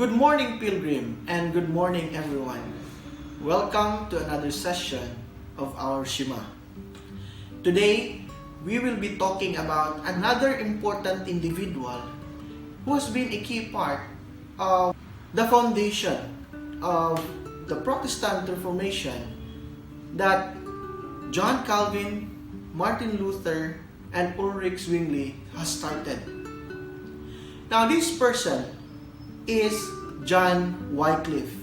Good morning, Pilgrim, and good morning, everyone. Welcome to another session of our Shema. Today, we will be talking about another important individual who has been a key part of the foundation of the Protestant Reformation that John Calvin, Martin Luther, and Ulrich Zwingli has started. Now, this person is John Wycliffe.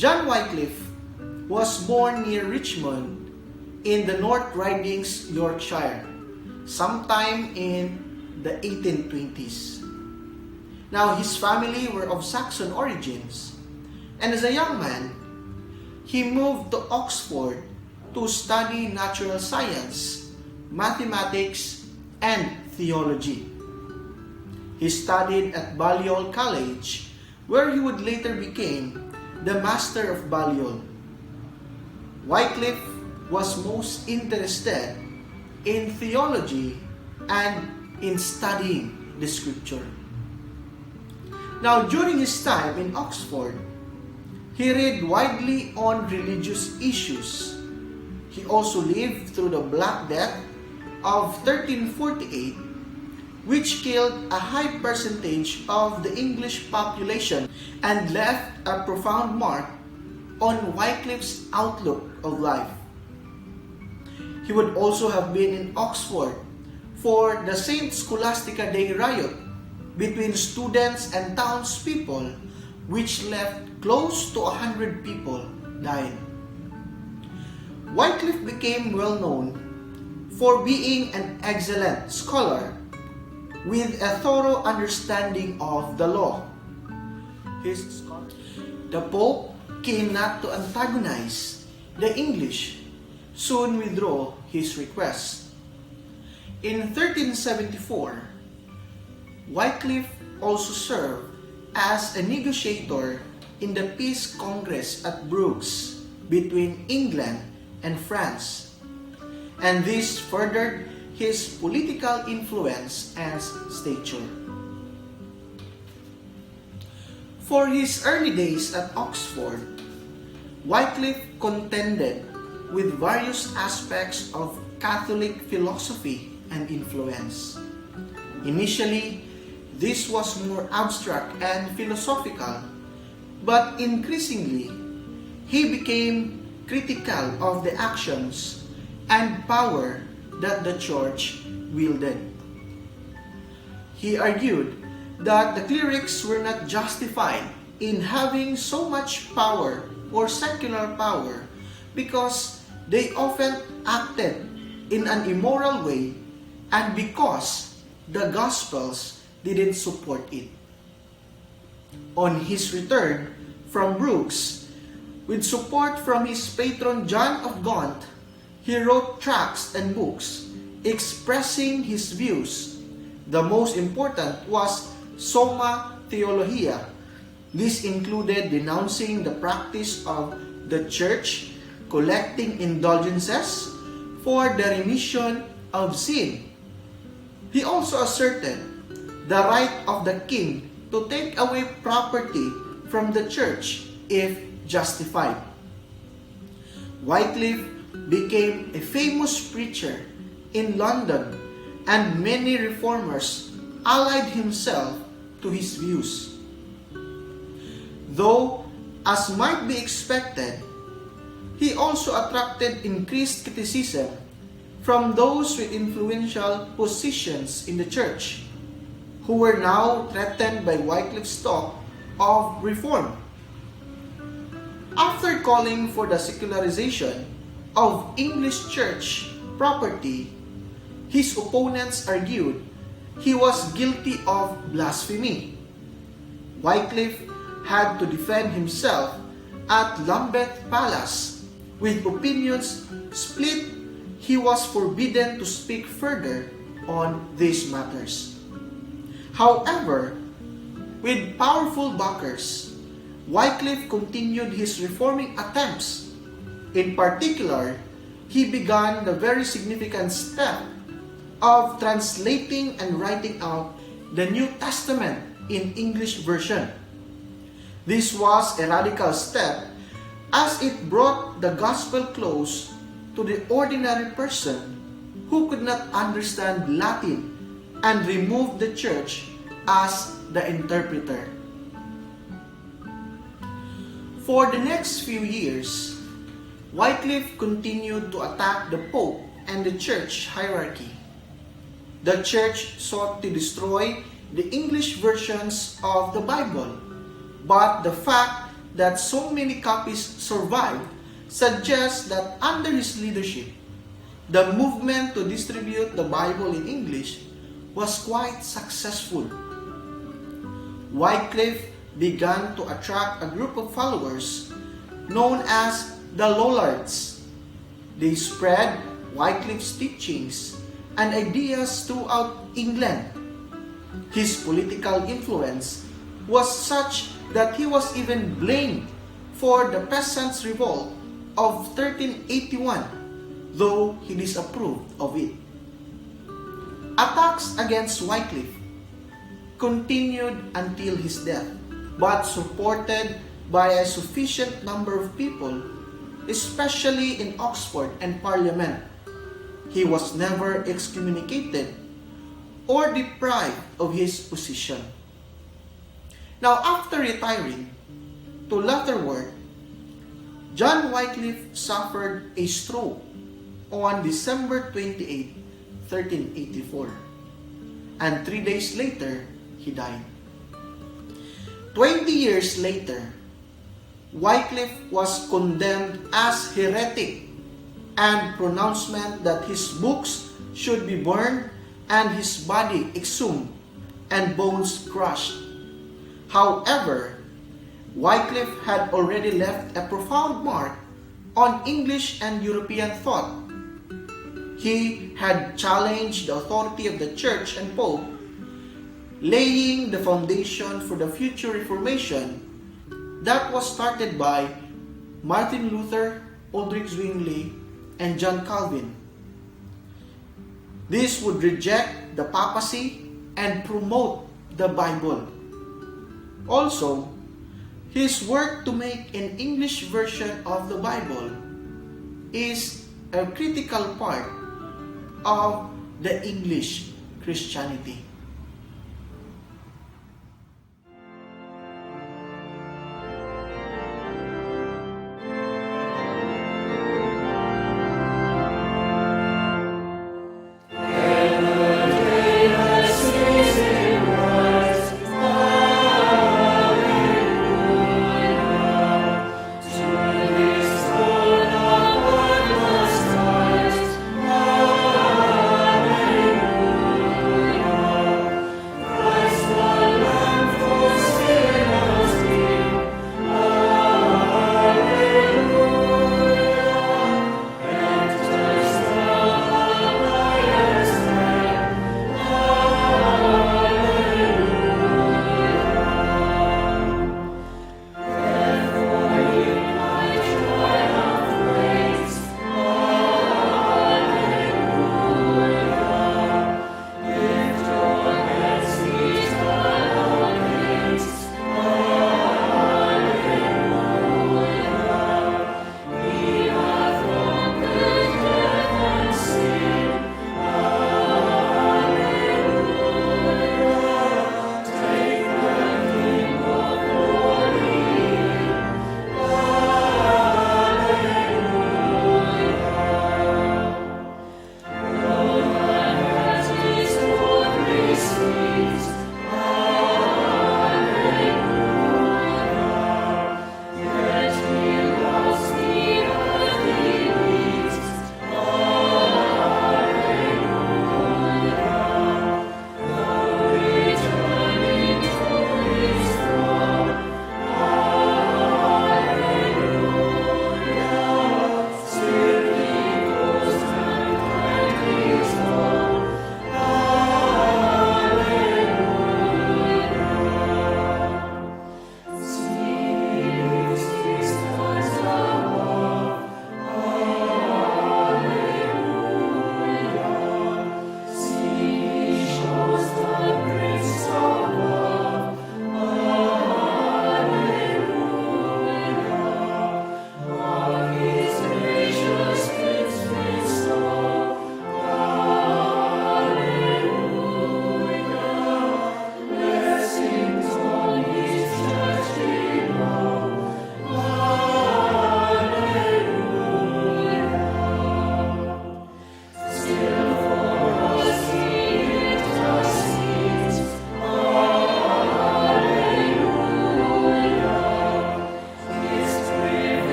John Wycliffe was born near Richmond in the North Ridings, Yorkshire, sometime in the 1820s. Now, his family were of Saxon origins, and as a young man, he moved to Oxford to study natural science, mathematics, and theology. He studied at Balliol College, where he would later become the Master of Balliol. Wycliffe was most interested in theology and in studying the scripture. Now, during his time in Oxford, he read widely on religious issues. He also lived through the Black Death of 1348, which killed a high percentage of the English population and left a profound mark on Wycliffe's outlook of life. He would also have been in Oxford for the St. Scholastica Day riot between students and townspeople, which left close to 100 people dying. Wycliffe became well known for being an excellent scholar with a thorough understanding of the law. The Pope, keen not to antagonize the English, soon withdrew his request. In 1374, Wycliffe also served as a negotiator in the Peace Congress at Bruges between England and France, and this furthered his political influence and stature. For his early days at Oxford, Wycliffe contended with various aspects of Catholic philosophy and influence. Initially, this was more abstract and philosophical, but increasingly, he became critical of the actions and power that the church wielded. He argued that the clerics were not justified in having so much power or secular power because they often acted in an immoral way and because the Gospels didn't support it. On his return from Bruges, with support from his patron John of Gaunt, he wrote tracts and books expressing his views. The most important was Summa Theologia. This included denouncing the practice of the church collecting indulgences for the remission of sin. He also asserted the right of the king to take away property from the church if justified. Wycliffe became a famous preacher in London, and many reformers allied himself to his views. Though, as might be expected, he also attracted increased criticism from those with influential positions in the church, who were now threatened by Wycliffe's talk of reform. After calling for the secularization of English church property, his opponents argued he was guilty of blasphemy. Wycliffe had to defend himself at Lambeth Palace. With opinions split, he was forbidden to speak further on these matters. However, with powerful backers, Wycliffe continued his reforming attempts. In particular, he began the very significant step of translating and writing out the New Testament in English version. This was a radical step as it brought the gospel close to the ordinary person who could not understand Latin and removed the church as the interpreter. For the next few years, Wycliffe continued to attack the Pope and the church hierarchy. The church sought to destroy the English versions of the Bible, but the fact that so many copies survived suggests that under his leadership, the movement to distribute the Bible in English was quite successful. Wycliffe began to attract a group of followers known as the Lollards. They spread Wycliffe's teachings and ideas throughout England. His political influence was such that he was even blamed for the Peasants' Revolt of 1381, though he disapproved of it. Attacks against Wycliffe continued until his death, but supported by a sufficient number of people, especially in Oxford and Parliament. He was never excommunicated or deprived of his position. Now, after retiring to Lutherward, John Wycliffe suffered a stroke on December 28, 1384, and 3 days later, he died. 20 years later, Wycliffe was condemned as heretic, and pronouncement that his books should be burned and his body exhumed and bones crushed. However, Wycliffe had already left a profound mark on English and European thought. He had challenged the authority of the Church and Pope, laying the foundation for the future Reformation that was started by Martin Luther, Ulrich Zwingli, and John Calvin. This would reject the papacy and promote the Bible. Also, his work to make an English version of the Bible is a critical part of the English Christianity.